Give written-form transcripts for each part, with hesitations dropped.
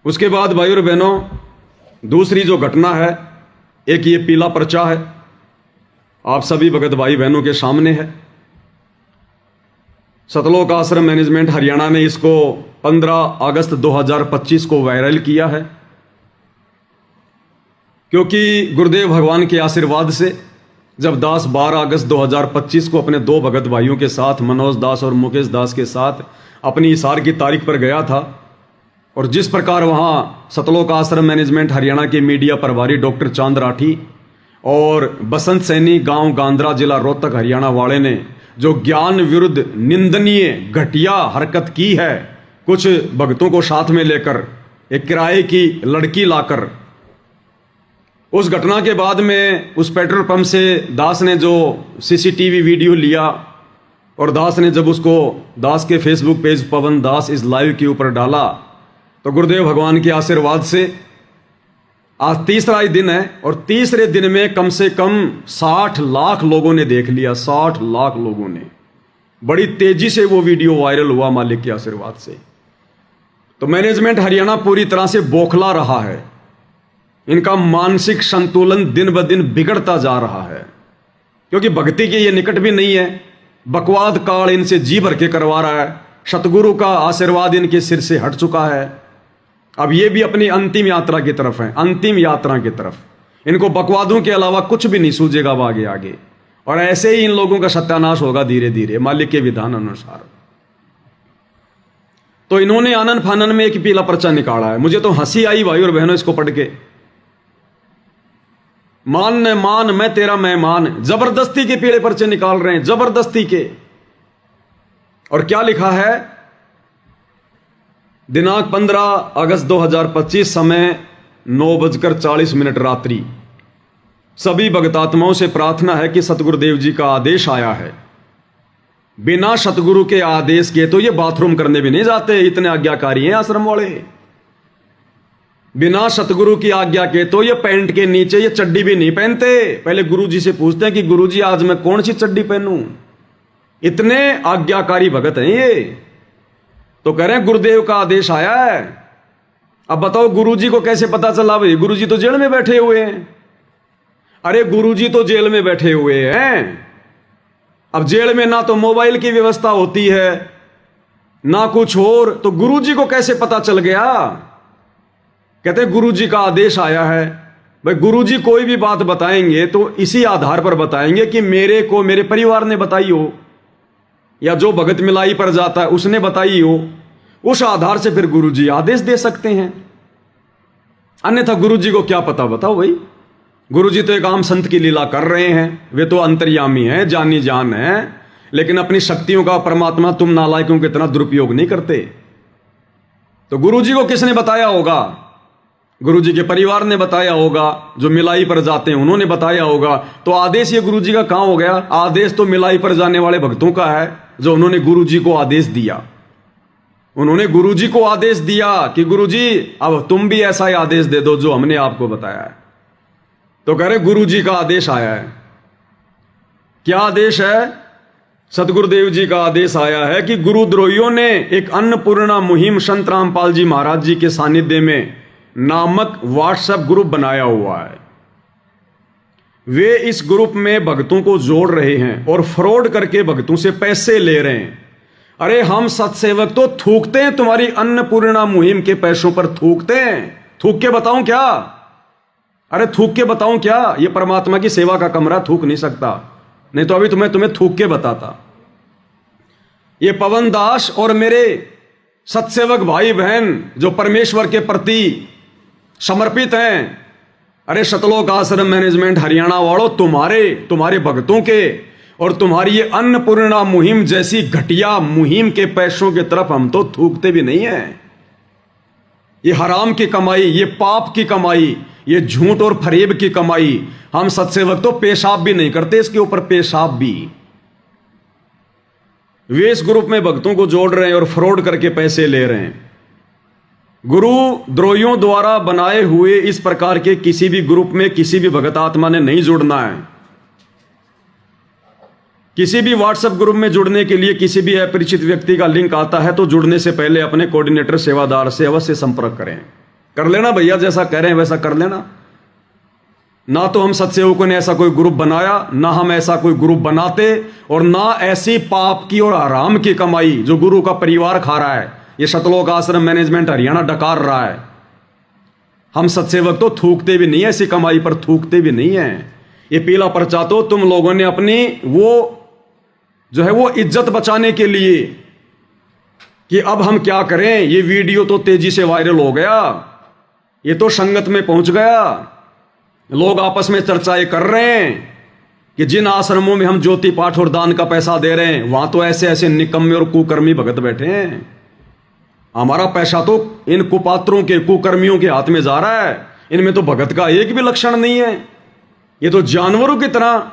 उसके बाद भाई और बहनों, दूसरी जो घटना है, एक ये पीला पर्चा है, आप सभी भगत भाई बहनों के सामने है। सतलोक आश्रम मैनेजमेंट हरियाणा ने इसको 15 अगस्त 2025 को वायरल किया है, क्योंकि गुरुदेव भगवान के आशीर्वाद से जब दास 12 अगस्त 2025 को अपने दो भगत भाइयों के साथ, मनोज दास और मुकेश दास के साथ, अपनी इसार की तारीख पर गया था, और जिस प्रकार वहाँ सतलोक आश्रम मैनेजमेंट हरियाणा के मीडिया प्रभारी डॉक्टर चांद राठी और बसंत सैनी गांव गांद्रा जिला रोहतक हरियाणा वाले ने जो ज्ञान विरुद्ध निंदनीय घटिया हरकत की है, कुछ भक्तों को साथ में लेकर एक किराए की लड़की लाकर, उस घटना के बाद में उस पेट्रोल पंप से दास ने जो सीसीटीवी वीडियो लिया और दास ने जब उसको दास के फेसबुक पेज पवन दास इस लाइव के ऊपर डाला, तो गुरुदेव भगवान के आशीर्वाद से आज तीसरा ही दिन है, और तीसरे दिन में कम से कम 60 लाख लोगों ने देख लिया। 60 लाख लोगों ने, बड़ी तेजी से वो वीडियो वायरल हुआ मालिक के आशीर्वाद से। तो मैनेजमेंट हरियाणा पूरी तरह से बौखला रहा है, इनका मानसिक संतुलन दिन ब दिन बिगड़ता जा रहा है, क्योंकि भक्ति के ये निकट भी नहीं है। बकवाद काल इनसे जी भर के करवा रहा है, सतगुरु का आशीर्वाद इनके सिर से हट चुका है। अब ये भी अपनी अंतिम यात्रा की तरफ है, अंतिम यात्रा की तरफ। इनको बकवादों के अलावा कुछ भी नहीं सूझेगा आगे आगे, और ऐसे ही इन लोगों का सत्यानाश होगा धीरे धीरे मालिक के विधान अनुसार। तो इन्होंने आनन फानन में एक पीला पर्चा निकाला है। मुझे तो हंसी आई भाई और बहनों इसको पढ़ के। मान ने मान, मैं तेरा मेहमान, जबरदस्ती के पीले पर्चे निकाल रहे हैं, जबरदस्ती के। और क्या लिखा है? दिनांक 15 अगस्त 2025, समय 9:40 रात्रि। सभी भक्तात्माओं से प्रार्थना है कि सतगुरुदेव जी का आदेश आया है। बिना सतगुरु के आदेश के तो ये बाथरूम करने भी नहीं जाते, इतने आज्ञाकारी हैं आश्रम वाले। बिना सतगुरु की आज्ञा के तो ये पैंट के नीचे ये चड्डी भी नहीं पहनते। पहले गुरुजी से पूछते हैं कि गुरुजी आज मैं कौन सी चड्डी पहनूं। इतने आज्ञाकारी भगत हैं ये। तो कह रहे हैं गुरुदेव का आदेश आया है। अब बताओ गुरुजी को कैसे पता चला? भाई गुरुजी तो जेल में बैठे हुए हैं। अरे गुरुजी तो जेल में बैठे हुए हैं। अब जेल में ना तो मोबाइल की व्यवस्था होती है ना कुछ और, तो गुरुजी को कैसे पता चल गया? कहते हैं गुरुजी का आदेश आया है। भाई गुरुजी कोई भी बात बताएंगे तो इसी आधार पर बताएंगे कि मेरे को मेरे परिवार ने बताई हो, या जो भगत मिलाई पर जाता है उसने बताई हो। उस आधार से फिर गुरुजी आदेश दे सकते हैं, अन्यथा गुरुजी को क्या पता? बताओ भाई। गुरुजी तो एक आम संत की लीला कर रहे हैं, वे तो अंतर्यामी हैं, जानी जान है, लेकिन अपनी शक्तियों का परमात्मा तुम नालायकों की तरह दुरुपयोग नहीं करते। तो गुरुजी को किसने बताया होगा? गुरुजी के परिवार ने बताया होगा, जो मिलाई पर जाते हैं उन्होंने बताया होगा। तो आदेश ये गुरुजी का कहां हो गया? आदेश तो मिलाई पर जाने वाले भक्तों का है, जो उन्होंने गुरुजी को आदेश दिया। उन्होंने गुरुजी को आदेश दिया कि गुरुजी अब तुम भी ऐसा ही आदेश दे दो जो हमने आपको बताया है। तो कह रहे गुरुजी का आदेश आया है। क्या आदेश है? सतगुरुदेव जी का आदेश आया है कि गुरुद्रोहियों ने एक अन्नपूर्णा मुहिम संत रामपाल जी महाराज जी के सानिध्य में नामक व्हाट्सएप ग्रुप बनाया हुआ है। वे इस ग्रुप में भक्तों को जोड़ रहे हैं और फ्रॉड करके भक्तों से पैसे ले रहे हैं। अरे हम सत्सेवक तो थूकते हैं तुम्हारी अन्नपूर्णा मुहिम के पैसों पर, थूकते हैं। थूक के बताऊं क्या? अरे थूक के बताऊं क्या? ये परमात्मा की सेवा का कमरा, थूक नहीं सकता, नहीं तो अभी तुम्हें थूक के बताता। ये पवन दास और मेरे सत्सेवक भाई बहन जो परमेश्वर के प्रति समर्पित हैं, अरे सतलोक आश्रम मैनेजमेंट हरियाणा वालों, तुम्हारे भक्तों के और तुम्हारी ये अन्नपूर्णा मुहिम जैसी घटिया मुहिम के पैसों की तरफ हम तो थूकते भी नहीं है। ये हराम की कमाई, ये पाप की कमाई, ये झूठ और फरेब की कमाई, हम सत्सेवक तो पेशाब भी नहीं करते इसके ऊपर, पेशाब भी। वे इस ग्रुप में भक्तों को जोड़ रहे हैं और फ्रॉड करके पैसे ले रहे हैं। गुरु द्रोहियों द्वारा बनाए हुए इस प्रकार के किसी भी ग्रुप में किसी भी भगत आत्मा ने नहीं जुड़ना है। किसी भी व्हाट्सएप ग्रुप में जुड़ने के लिए किसी भी अपरिचित व्यक्ति का लिंक आता है तो जुड़ने से पहले अपने कोऑर्डिनेटर सेवादार से अवश्य संपर्क करें। कर लेना भैया, जैसा कह रहे हैं वैसा कर लेना। ना तो हम सत्सेवकों ने ऐसा कोई ग्रुप बनाया, ना हम ऐसा कोई ग्रुप बनाते, और ना ऐसी पाप की और आराम की कमाई जो गुरु का परिवार खा रहा है, ये शतलोक आश्रम मैनेजमेंट हरियाणा डकार रहा है। हम सत्सेवक तो थूकते भी नहीं है, ऐसी कमाई पर थूकते भी नहीं है। ये पीला पर्चा तो तुम लोगों ने अपनी वो जो है वो इज्जत बचाने के लिए कि अब हम क्या करें, ये वीडियो तो तेजी से वायरल हो गया, ये तो संगत में पहुंच गया, लोग आपस में चर्चाएं कर रहे हैं कि जिन आश्रमों में हम ज्योति पाठ और दान का पैसा दे रहे हैं वहां तो ऐसे ऐसे निकम्मे और कुकर्मी भगत बैठे हैं। हमारा पैसा तो इन कुपात्रों के कुकर्मियों के हाथ में जा रहा है, इनमें तो भगत का एक भी लक्षण नहीं है। ये तो जानवरों की तरह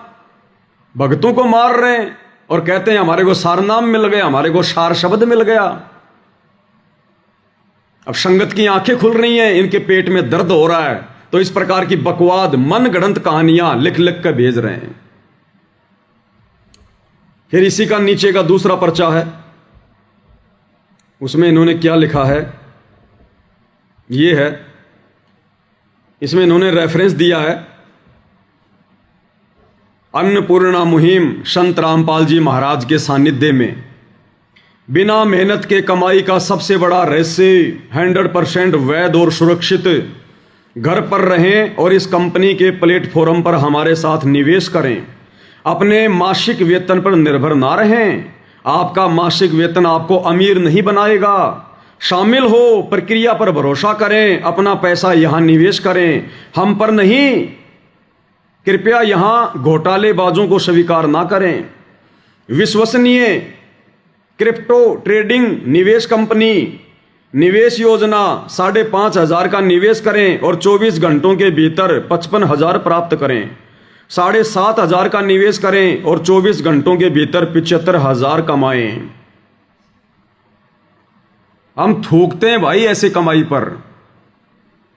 भगतों को मार रहे हैं और कहते हैं हमारे को सार नाम मिल गया, हमारे को सार शब्द मिल गया। अब संगत की आंखें खुल रही हैं, इनके पेट में दर्द हो रहा है, तो इस प्रकार की बकवाद मन गढ़ंत कहानियां लिख लिख कर भेज रहे हैं। फिर इसी का नीचे का दूसरा पर्चा है, उसमें इन्होंने क्या लिखा है, ये है, इसमें इन्होंने रेफरेंस दिया है अन्नपूर्णा मुहिम संत रामपाल जी महाराज के सानिध्य में। बिना मेहनत के कमाई का सबसे बड़ा रहस्य 100% वैध और सुरक्षित। घर पर रहें और इस कंपनी के प्लेटफॉर्म पर हमारे साथ निवेश करें। अपने मासिक वेतन पर निर्भर ना रहें, आपका मासिक वेतन आपको अमीर नहीं बनाएगा। शामिल हो, प्रक्रिया पर भरोसा करें, अपना पैसा यहां निवेश करें, हम पर नहीं। कृपया यहां घोटालेबाजों को स्वीकार ना करें। विश्वसनीय क्रिप्टो ट्रेडिंग निवेश कंपनी, निवेश योजना 5,500 का निवेश करें और 24 घंटों के भीतर 55,000 प्राप्त करें। 7,500 का निवेश करें और 24 घंटों के भीतर 75,000 कमाएं। हम थूकते हैं भाई ऐसी कमाई पर।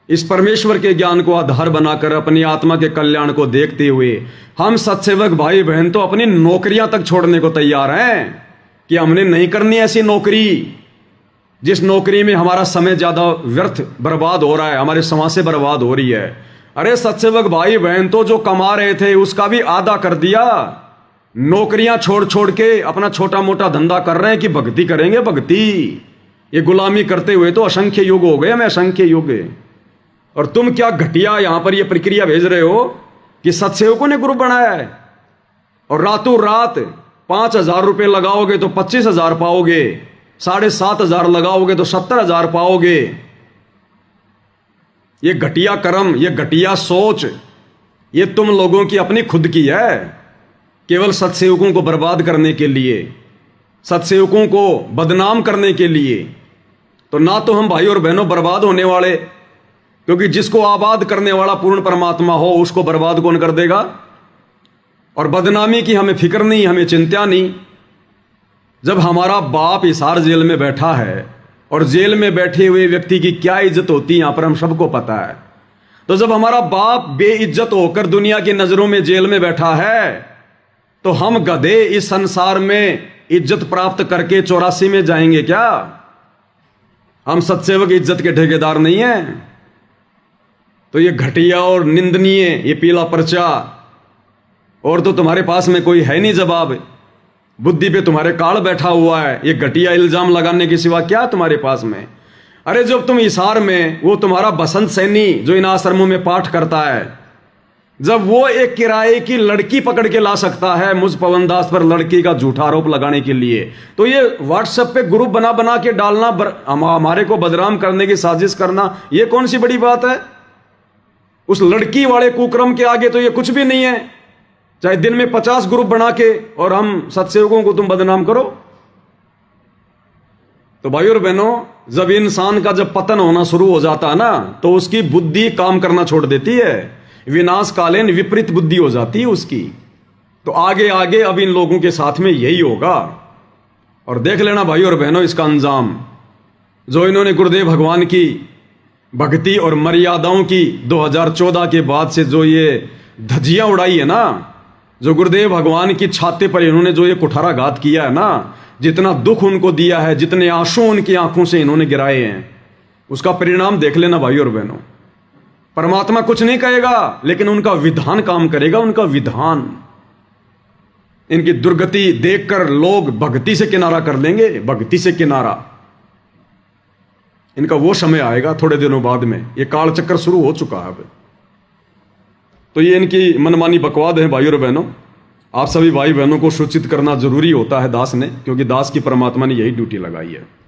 इस परमेश्वर के ज्ञान को आधार बनाकर अपनी आत्मा के कल्याण को देखते हुए हम सत्सेवक भाई बहन तो अपनी नौकरियां तक छोड़ने को तैयार हैं कि हमने नहीं करनी ऐसी नौकरी जिस नौकरी में हमारा समय ज्यादा व्यर्थ बर्बाद हो रहा है, हमारे समाज से बर्बाद हो रही है। अरे सत्सेवक भाई बहन तो जो कमा रहे थे उसका भी आधा कर दिया, नौकरियां छोड़ छोड़ के अपना छोटा मोटा धंधा कर रहे हैं कि भक्ति करेंगे भक्ति। ये गुलामी करते हुए तो असंख्य युग हो गए, मैं असंख्य युग। और तुम क्या घटिया यहां पर ये प्रक्रिया भेज रहे हो कि सत्सेवकों ने ग्रुप बनाया है और रातों रात 5,000 रुपए लगाओगे तो 25,000 पाओगे, 7,500 लगाओगे तो 70,000 पाओगे। ये घटिया कर्म, ये घटिया सोच, ये तुम लोगों की अपनी खुद की है, केवल सत्सेवकों को बर्बाद करने के लिए, सत्सेवकों को बदनाम करने के लिए। तो ना तो हम भाई और बहनों बर्बाद होने वाले, क्योंकि जिसको आबाद करने वाला पूर्ण परमात्मा हो उसको बर्बाद कौन कर देगा। और बदनामी की हमें फिक्र नहीं, हमें चिंता नहीं। जब हमारा बाप हिसार जेल में बैठा है और जेल में बैठे हुए व्यक्ति की क्या इज्जत होती है यहां पर हम सबको पता है। तो जब हमारा बाप बेइज्जत होकर दुनिया की नजरों में जेल में बैठा है तो हम गधे इस संसार में इज्जत प्राप्त करके 84 में जाएंगे क्या? हम सत्सेवक इज्जत के ठेकेदार नहीं हैं। तो ये घटिया और निंदनीय ये पीला पर्चा, और तो तुम्हारे पास में कोई है नहीं जवाब, बुद्धि पे तुम्हारे काल बैठा हुआ है। ये घटिया इल्जाम लगाने के सिवा क्या तुम्हारे पास में? अरे जब तुम हिसार में वो तुम्हारा बसंत सैनी जो इन आश्रमों में पाठ करता है, जब वो एक किराए की लड़की पकड़ के ला सकता है मुझ पवन दास पर लड़की का झूठा आरोप लगाने के लिए, तो ये व्हाट्सएप पे ग्रुप बना बना के डालना, हमारे को बदनाम करने की साजिश करना, ये कौन सी बड़ी बात है? उस लड़की वाले कुक्रम के आगे तो ये कुछ भी नहीं है। चाहे दिन में 50 ग्रुप बना के और हम सत्सेवकों को तुम बदनाम करो। तो भाई और बहनों, जब इंसान का जब पतन होना शुरू हो जाता है ना तो उसकी बुद्धि काम करना छोड़ देती है, विनाशकालीन विपरीत बुद्धि हो जाती है उसकी। तो आगे आगे अब इन लोगों के साथ में यही होगा। और देख लेना भाई और बहनों इसका अंजाम, जो इन्होंने गुरुदेव भगवान की भक्ति और मर्यादाओं की 2014 के बाद से जो ये धज्जियां उड़ाई है ना, जो गुरुदेव भगवान की छाती पर इन्होंने जो ये कुठाराघात किया है ना, जितना दुख उनको दिया है, जितने आंसू उनकी आंखों से इन्होंने गिराए हैं, उसका परिणाम देख लेना भाइयों और बहनों। परमात्मा कुछ नहीं कहेगा, लेकिन उनका विधान काम करेगा, उनका विधान। इनकी दुर्गति देखकर लोग भक्ति से किनारा कर लेंगे, भक्ति से किनारा। इनका वो समय आएगा थोड़े दिनों बाद में, ये काल चक्कर शुरू हो चुका है अब। तो ये इनकी मनमानी बकवाद है भाइयों और बहनों। आप सभी भाई बहनों को सूचित करना जरूरी होता है दास ने, क्योंकि दास की परमात्मा ने यही ड्यूटी लगाई है।